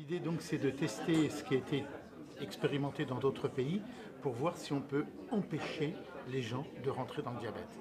L'idée donc c'est de tester ce qui a été expérimenté dans d'autres pays pour voir si on peut empêcher les gens de rentrer dans le diabète.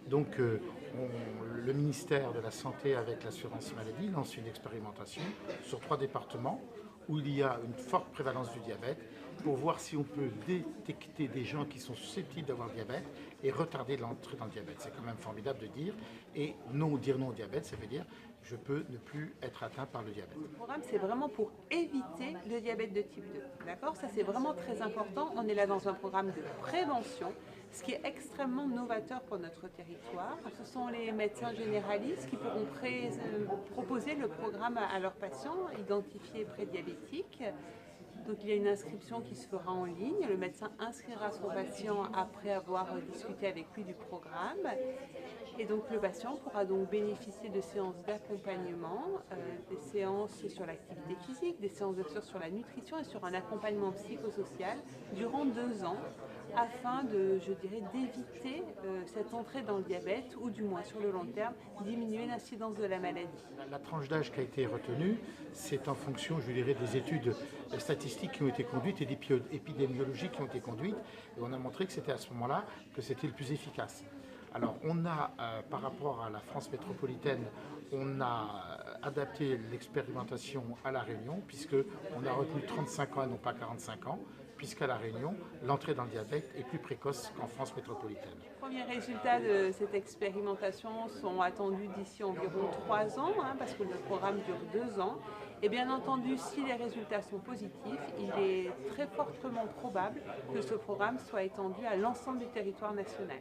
Donc le ministère de la Santé avec l'assurance maladie lance une expérimentation sur 3 départements où il y a une forte prévalence du diabète pour voir si on peut détecter des gens qui sont susceptibles d'avoir le diabète et retarder l'entrée dans le diabète. C'est quand même formidable de dire. Et dire non au diabète, ça veut dire je peux ne plus être atteint par le diabète. Le programme, c'est vraiment pour éviter le diabète de type 2. D'accord? Ça, c'est vraiment très important. On est là dans un programme de prévention, ce qui est extrêmement novateur pour notre territoire. Ce sont les médecins généralistes qui pourront proposer le programme à leurs patients identifiés prédiabétiques. Donc il y a une inscription qui se fera en ligne. Le médecin inscrira son patient après avoir discuté avec lui du programme. Et donc le patient pourra donc bénéficier de séances d'accompagnement, des séances sur l'activité physique, des séances sur la nutrition et sur un accompagnement psychosocial durant 2 ans afin d'éviter cette entrée dans le diabète ou du moins sur le long terme diminuer l'incidence de la maladie. La tranche d'âge qui a été retenue, c'est en fonction, des études statistiques qui ont été conduites et épidémiologiques qui ont été conduites. Et on a montré que c'était à ce moment-là que c'était le plus efficace. Alors on a, par rapport à la France métropolitaine, on a adapté l'expérimentation à La Réunion, puisqu'on a retenu 35 ans et non pas 45 ans, puisqu'à La Réunion, l'entrée dans le diabète est plus précoce qu'en France métropolitaine. Les premiers résultats de cette expérimentation sont attendus d'ici environ 3 ans, parce que le programme dure 2 ans. Et bien entendu, si les résultats sont positifs, il est très fortement probable que ce programme soit étendu à l'ensemble du territoire national.